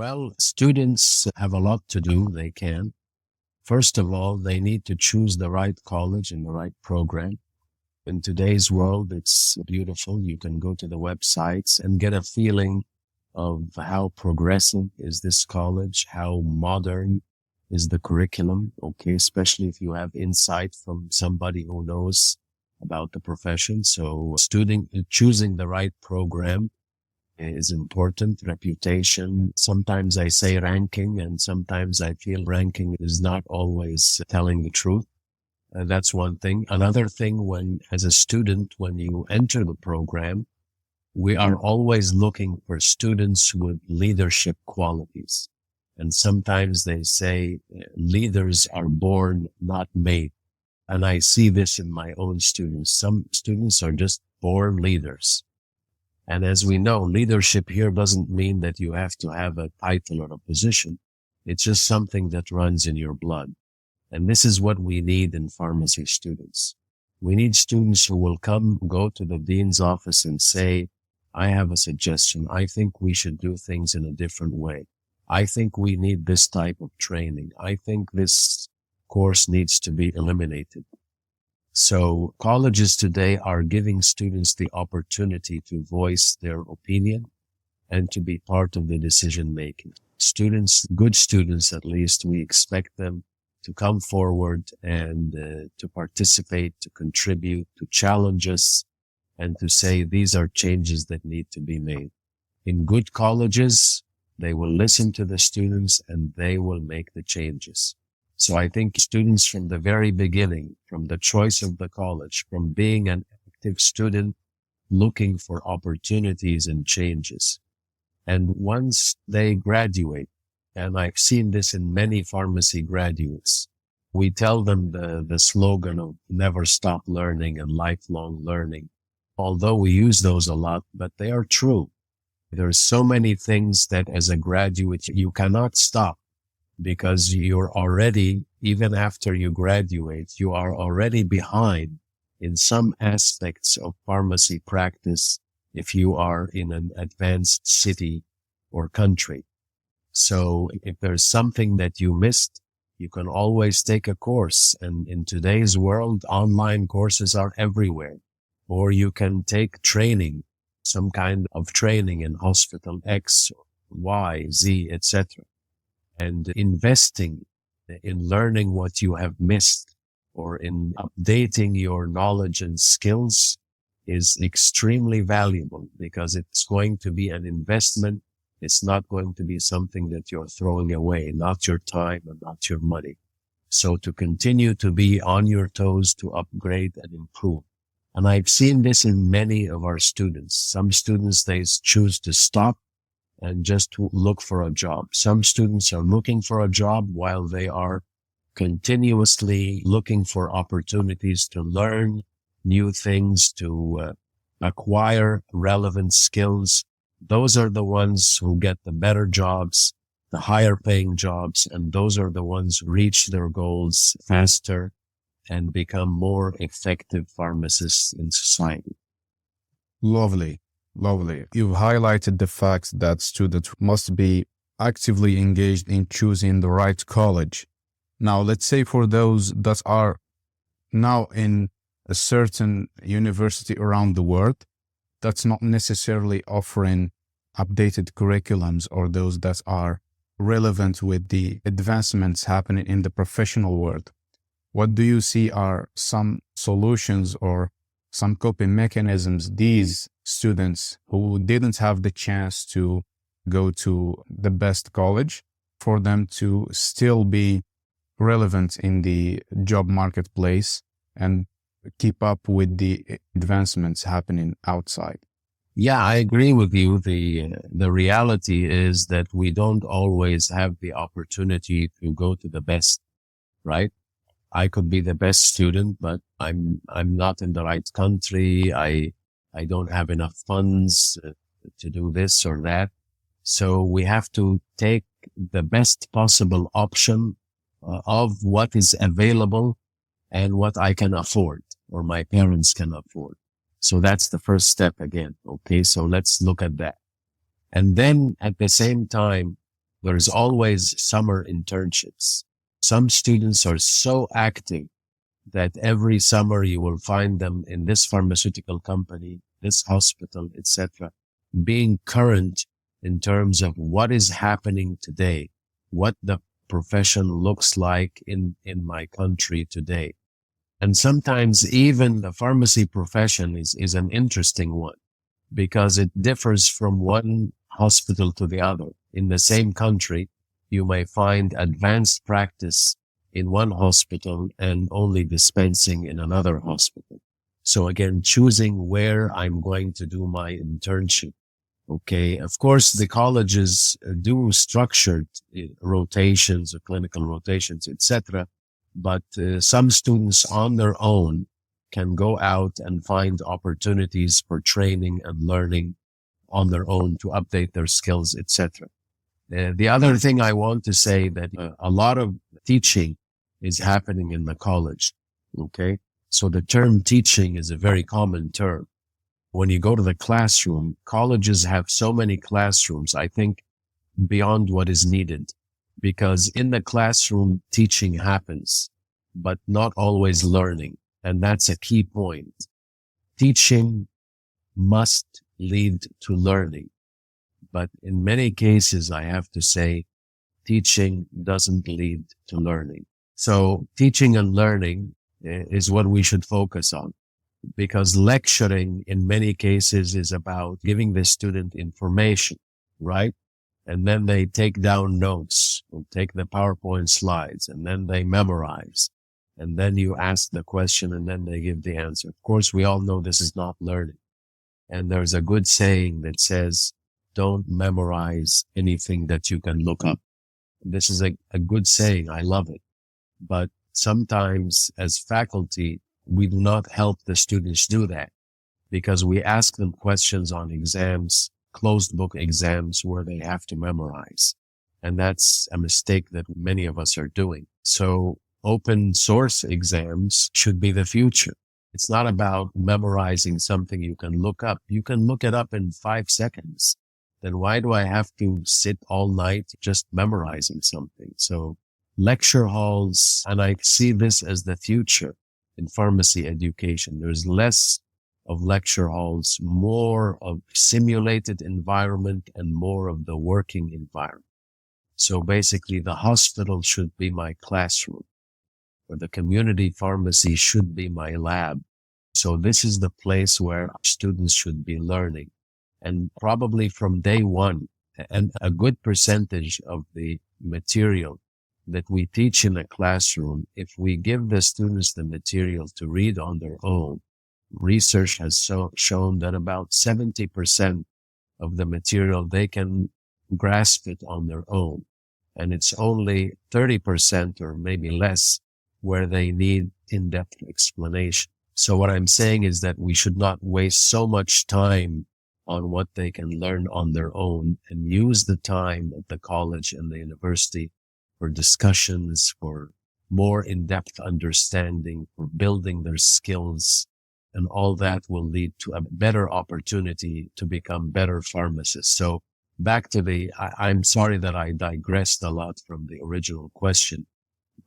Well, students have a lot to do. They can. First of all, they need to choose the right college and the right program. In today's world, it's beautiful. You can go to the websites and get a feeling of how progressive is this college, how modern is the curriculum, okay, especially if you have insight from somebody who knows about the profession. So choosing the right program is important. Reputation. Sometimes I say ranking, and sometimes I feel ranking is not always telling the truth. That's one thing. Another thing, as a student, when you enter the program, we are always looking for students with leadership qualities. And sometimes they say leaders are born, not made. And I see this in my own students. Some students are just born leaders. And as we know, leadership here doesn't mean that you have to have a title or a position. It's just something that runs in your blood. And this is what we need in pharmacy students. We need students who will go to the dean's office and say, I have a suggestion. I think we should do things in a different way. I think we need this type of training. I think this course needs to be eliminated. So colleges today are giving students the opportunity to voice their opinion and to be part of the decision making. Students, good students at least, we expect them to come forward and to participate, to contribute, to challenge us, and to say these are changes that need to be made. In good colleges, they will listen to the students and they will make the changes. So I think students from the very beginning, from the choice of the college, from being an active student, looking for opportunities and changes. And once they graduate, and I've seen this in many pharmacy graduates, we tell them the slogan of never stop learning and lifelong learning. Although we use those a lot, but they are true. There are so many things that as a graduate, you cannot stop because you're already, even after you graduate, you are already behind in some aspects of pharmacy practice if you are in an advanced city or country. So if there's something that you missed, you can always take a course. And in today's world, online courses are everywhere. Or you can take training, some kind of training in hospital X, Y, Z, etc. And investing in learning what you have missed or in updating your knowledge and skills is extremely valuable because it's going to be an investment. It's not going to be something that you're throwing away, not your time and not your money. So to continue to be on your toes to upgrade and improve. And I've seen this in many of our students. Some students, they choose to stop and just to look for a job. Some students are looking for a job while they are continuously looking for opportunities to learn new things, to acquire relevant skills. Those are the ones who get the better jobs, the higher paying jobs, and those are the ones who reach their goals faster and become more effective pharmacists in society. Lovely, lovely. You've highlighted the fact that students must be actively engaged in choosing the right college. Now, let's say for those that are now in a certain university around the world, that's not necessarily offering updated curriculums or those that are relevant with the advancements happening in the professional world. What do you see are some solutions or some coping mechanisms these students who didn't have the chance to go to the best college for them to still be relevant in the job marketplace and keep up with the advancements happening outside? Yeah, I agree with you. The reality is that we don't always have the opportunity to go to the best, right? I could be the best student, but I'm not in the right country. I don't have enough funds to do this or that. So we have to take the best possible option of what is available and what I can afford or my parents can afford. So that's the first step again. Okay. So let's look at that. And then at the same time, There's always summer internships. Some students are so active that every summer you will find them in this pharmaceutical company, this hospital, etc., being current in terms of what is happening today, what the profession looks like in my country today. And sometimes even the pharmacy profession is an interesting one because it differs from one hospital to the other. In the same country, you may find advanced practice in one hospital and only dispensing in another hospital. So again, choosing where I'm going to do my internship. Okay. Of course, the colleges do structured rotations or clinical rotations, etc. But some students on their own can go out and find opportunities for training and learning on their own to update their skills, etc. The other thing I want to say that a lot of teaching is happening in the college. Okay. So the term teaching is a very common term. When you go to the classroom, colleges have so many classrooms, I think, beyond what is needed. Because in the classroom, teaching happens, but not always learning. And that's a key point. Teaching must lead to learning. But in many cases, I have to say, teaching doesn't lead to learning. So teaching and learning is what we should focus on. Because lecturing in many cases is about giving the student information, right? And then they take down notes or take the PowerPoint slides and then they memorize. And then you ask the question and then they give the answer. Of course, we all know this is not learning. And there's a good saying that says, don't memorize anything that you can look up. This is a good saying. I love it. But sometimes as faculty, we do not help the students do that because we ask them questions on exams, closed book exams where they have to memorize. And that's a mistake that many of us are doing. So open source exams should be the future. It's not about memorizing something you can look up. You can look it up in 5 seconds. Then why do I have to sit all night just memorizing something? So lecture halls, and I see this as the future in pharmacy education. There's less of lecture halls, more of simulated environment and more of the working environment. So basically the hospital should be my classroom or the community pharmacy should be my lab. So this is the place where students should be learning. And probably from day one, and a good percentage of the material that we teach in a classroom, if we give the students the material to read on their own, research has shown that about 70% of the material, they can grasp it on their own. And it's only 30% or maybe less where they need in-depth explanation. So what I'm saying is that we should not waste so much time on what they can learn on their own and use the time at the college and the university for discussions, for more in-depth understanding, for building their skills, and all that will lead to a better opportunity to become better pharmacists. So back to I'm sorry that I digressed a lot from the original question,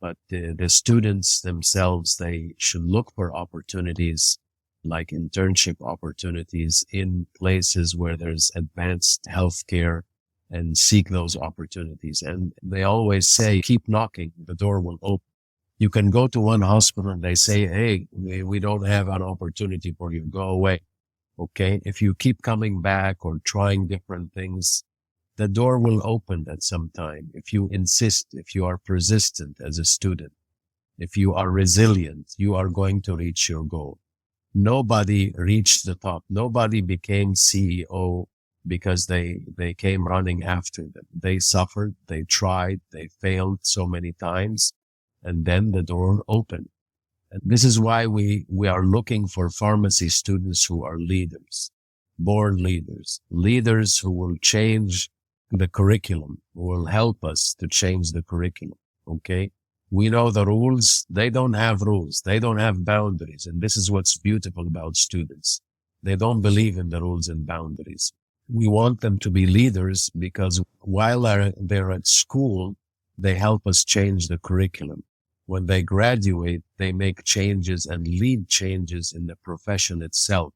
but the students themselves, they should look for opportunities like internship opportunities in places where there's advanced healthcare and seek those opportunities. And they always say, keep knocking, the door will open. You can go to one hospital and they say, hey, we don't have an opportunity for you. Go away. Okay. If you keep coming back or trying different things, the door will open at some time. If you insist, if you are persistent as a student, if you are resilient, you are going to reach your goal. Nobody reached the top. Nobody became CEO because they came running after them. They suffered, they tried, they failed so many times, and then the door opened. And this is why we are looking for pharmacy students who are leaders, born leaders, leaders who will change the curriculum, who will help us to change the curriculum. Okay. We know the rules. They don't have rules. They don't have boundaries. And this is what's beautiful about students. They don't believe in the rules and boundaries. We want them to be leaders because while they're at school, they help us change the curriculum. When they graduate, they make changes and lead changes in the profession itself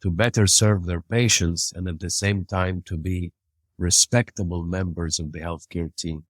to better serve their patients and at the same time to be respectable members of the healthcare team.